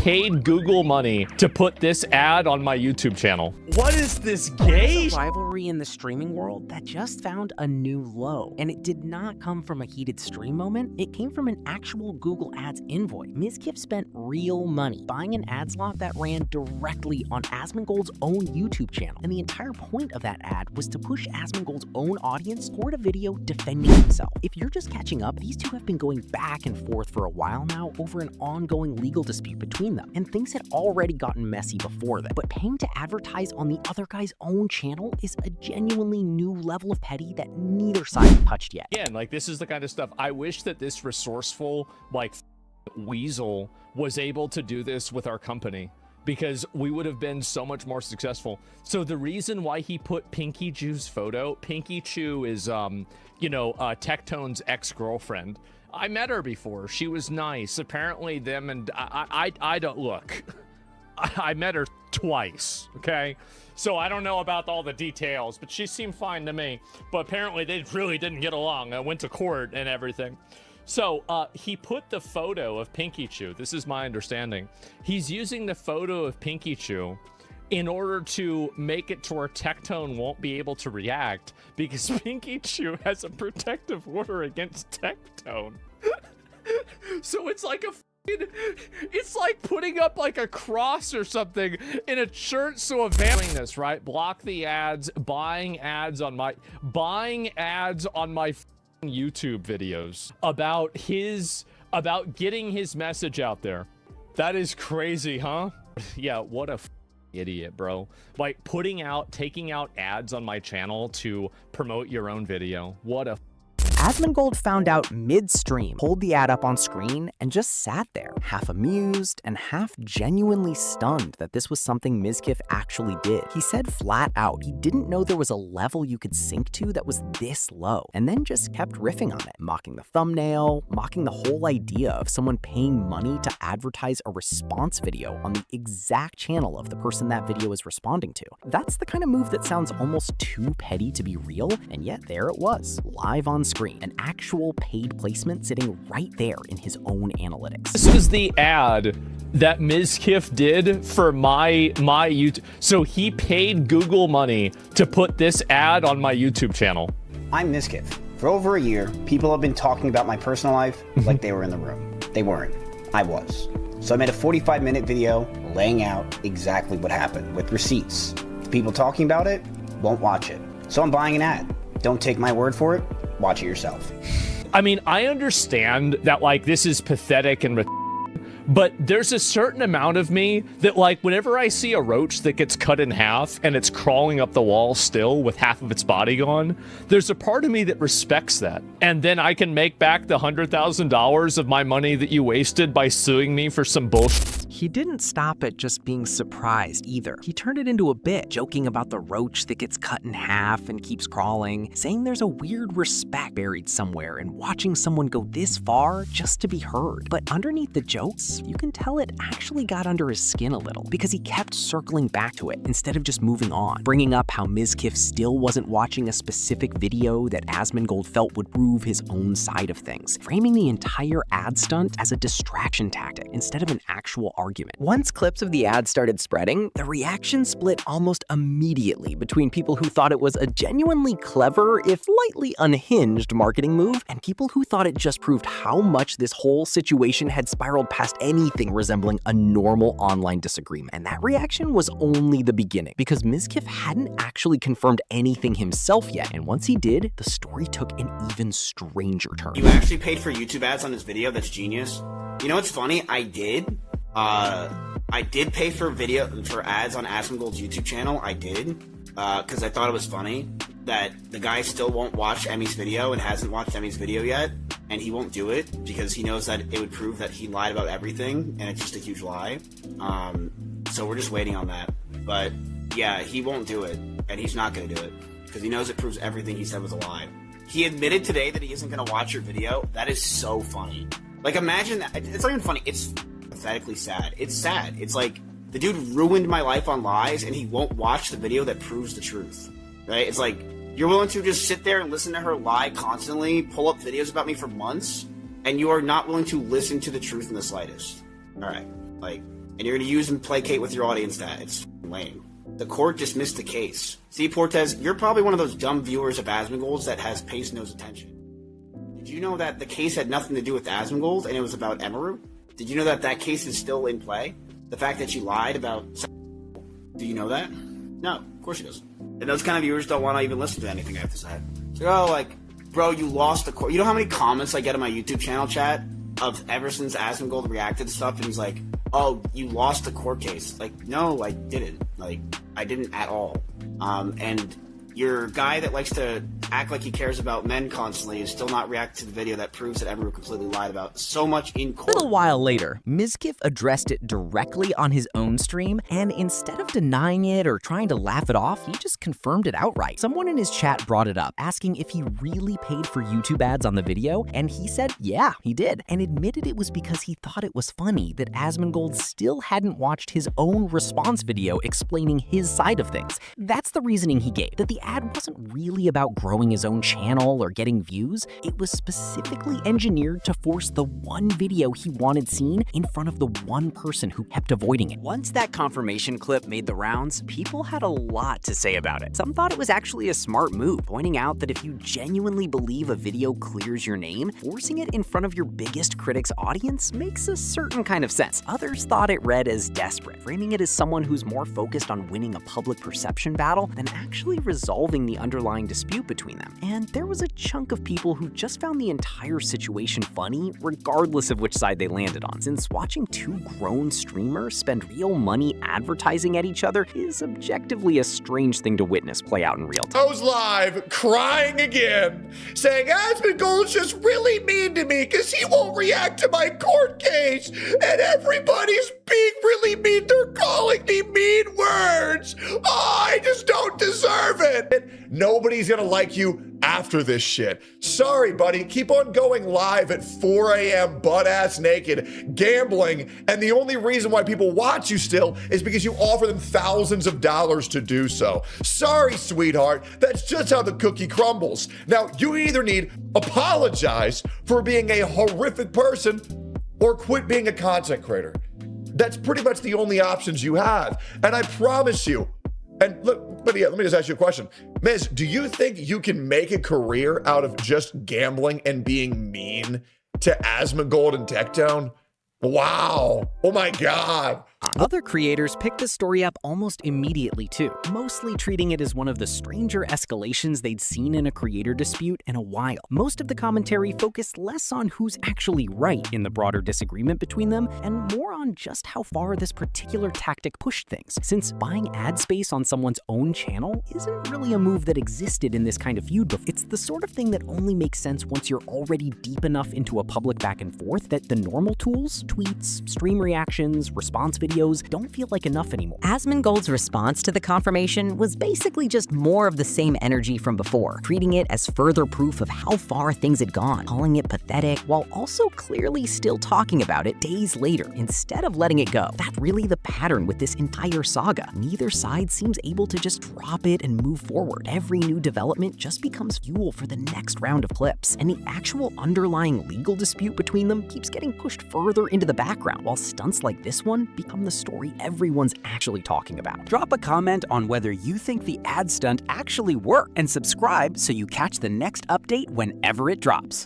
paid Google money to put this ad on my YouTube channel. What is this gay? There's a rivalry in the streaming world that just found a new low, and it did not come from a heated stream moment. It came from an actual Google Ads invoice. Mizkif spent real money buying an ad slot that ran directly on Asmongold's own YouTube channel, and the entire point of that ad was to push Asmongold's own audience toward a video defending himself. If you're just catching up, these two have been going back and forth for a while now over an ongoing legal dispute between them, and things had already gotten messy before that. But paying to advertise on the other guy's own channel is a genuinely new level of petty that neither side touched yet. Again, like, this is the kind of stuff I wish that this resourceful, like, weasel was able to do this with our company, because we would have been so much more successful. So the reason why he put Pinky Chew's photo, Pinky Chew is, you know, Tectone's ex-girlfriend. I met her before. She was nice. Apparently them and I don't look. I met her twice, okay? So I don't know about all the details, but she seemed fine to me. But apparently they really didn't get along. I went to court and everything. So he put the photo of Pinky Chew. This is my understanding. He's using the photo of Pinky Chew in order to make it to where Tectone won't be able to react, because Pinky Chew has a protective order against Tectone. So it's like it's like putting up like a cross or something in a church. So availing this, right? Block the ads, buying ads on my YouTube videos about getting his message out there. That is crazy, huh? Yeah, what a idiot, bro. Like taking out ads on my channel to promote your own video. What a Asmongold found out midstream, pulled the ad up on screen, and just sat there, half amused and half genuinely stunned that this was something Mizkif actually did. He said flat out he didn't know there was a level you could sync to that was this low, and then just kept riffing on it, mocking the thumbnail, mocking the whole idea of someone paying money to advertise a response video on the exact channel of the person that video is responding to. That's the kind of move that sounds almost too petty to be real, and yet there it was, live on screen. An actual paid placement sitting right there in his own analytics. This was the ad that Mizkif did for my YouTube. So he paid Google money to put this ad on my YouTube channel. I'm Mizkif. For over a year, people have been talking about my personal life like they were in the room. They weren't. I was. So I made a 45-minute video laying out exactly what happened with receipts. The people talking about it won't watch it. So I'm buying an ad. Don't take my word for it. Watch it yourself. I mean, I understand that, like, this is pathetic and but there's a certain amount of me that, like, whenever I see a roach that gets cut in half and it's crawling up the wall still with half of its body gone, there's a part of me that respects that. And then I can make back the $100,000 of my money that you wasted by suing me for some bullshit. He didn't stop at just being surprised either. He turned it into a bit, joking about the roach that gets cut in half and keeps crawling, saying there's a weird respect buried somewhere in watching someone go this far just to be heard. But underneath the jokes, you can tell it actually got under his skin a little, because he kept circling back to it instead of just moving on, bringing up how Mizkif still wasn't watching a specific video that Asmongold felt would prove his own side of things, framing the entire ad stunt as a distraction tactic instead of an actual argument. Once clips of the ad started spreading, the reaction split almost immediately between people who thought it was a genuinely clever, if lightly unhinged, marketing move, and people who thought it just proved how much this whole situation had spiraled past anything resembling a normal online disagreement. And that reaction was only the beginning, because Mizkif hadn't actually confirmed anything himself yet, and once he did, the story took an even stranger turn. You actually paid for YouTube ads on this video? That's genius. You know what's funny? I did pay for ads on Asmongold's YouTube channel. I did, because I thought it was funny that the guy still won't watch Emmy's video and hasn't watched Emmy's video yet, and he won't do it because he knows that it would prove that he lied about everything, and it's just a huge lie. So we're just waiting on that. But yeah, he won't do it, and he's not going to do it because he knows it proves everything he said was a lie. He admitted today that he isn't going to watch your video. That is so funny. Like, imagine that. It's not even funny. It's pathetically sad. It's sad. It's like, the dude ruined my life on lies, and he won't watch the video that proves the truth. Right? It's like, you're willing to just sit there and listen to her lie constantly, pull up videos about me for months, and you are not willing to listen to the truth in the slightest. Alright. Like, and you're going to use and placate with your audience that. It's lame. The court dismissed the case. See, Portez, you're probably one of those dumb viewers of Asmongold's that pays no attention. Did you know that the case had nothing to do with Asmongold and it was about Emeru? Did you know that that case is still in play? The fact that you lied about... Do you know that? No, of course he doesn't. And those kind of viewers don't want to even listen to anything I have to say. So, oh, like, bro, you lost the court. You know how many comments I get on my YouTube channel chat of ever since Asmongold reacted to stuff and he's like, oh, you lost the court case. Like, no, I didn't. Like, I didn't at all. And your guy that likes to act like he cares about men constantly is still not reacting to the video that proves that Emeru completely lied about so much in court. A little while later, Mizkif addressed it directly on his own stream, and instead of denying it or trying to laugh it off, he just confirmed it outright. Someone in his chat brought it up, asking if he really paid for YouTube ads on the video, and he said yeah, he did, and admitted it was because he thought it was funny that Asmongold still hadn't watched his own response video explaining his side of things. That's the reasoning he gave, that the ad wasn't really about growing his own channel or getting views. It was specifically engineered to force the one video he wanted seen in front of the one person who kept avoiding it. Once that confirmation clip made the rounds, people had a lot to say about it. Some thought it was actually a smart move, pointing out that if you genuinely believe a video clears your name, forcing it in front of your biggest critic's audience makes a certain kind of sense. Others thought it read as desperate, framing it as someone who's more focused on winning a public perception battle than actually resolving the underlying dispute between them. And there was a chunk of people who just found the entire situation funny, regardless of which side they landed on, since watching two grown streamers spend real money advertising at each other is objectively a strange thing to witness play out in real time. I was live crying again, saying Asmongold's just really mean to me because he won't react to my court case, and everybody's being really mean. They're calling me mean words. Oh, I just don't deserve it. Nobody's gonna like you after this shit. Sorry, buddy. Keep on going live at 4 a.m. butt-ass naked, gambling, and the only reason why people watch you still is because you offer them thousands of dollars to do so. Sorry, sweetheart. That's just how the cookie crumbles. Now, you either need apologize for being a horrific person or quit being a content creator. That's pretty much the only options you have. And I promise you, and look, let me just ask you a question. Miz, do you think you can make a career out of just gambling and being mean to Asmongold and Techdown? Wow. Oh my God. Other creators picked the story up almost immediately too, mostly treating it as one of the stranger escalations they'd seen in a creator dispute in a while. Most of the commentary focused less on who's actually right in the broader disagreement between them, and more on just how far this particular tactic pushed things, since buying ad space on someone's own channel isn't really a move that existed in this kind of feud before. It's the sort of thing that only makes sense once you're already deep enough into a public back and forth that the normal tools, tweets, stream reactions, response videos, don't feel like enough anymore. Asmongold's response to the confirmation was basically just more of the same energy from before, treating it as further proof of how far things had gone, calling it pathetic, while also clearly still talking about it days later instead of letting it go. That's really the pattern with this entire saga. Neither side seems able to just drop it and move forward. Every new development just becomes fuel for the next round of clips, and the actual underlying legal dispute between them keeps getting pushed further into the background, while stunts like this one become the story everyone's actually talking about. Drop a comment on whether you think the ad stunt actually worked, and subscribe so you catch the next update whenever it drops.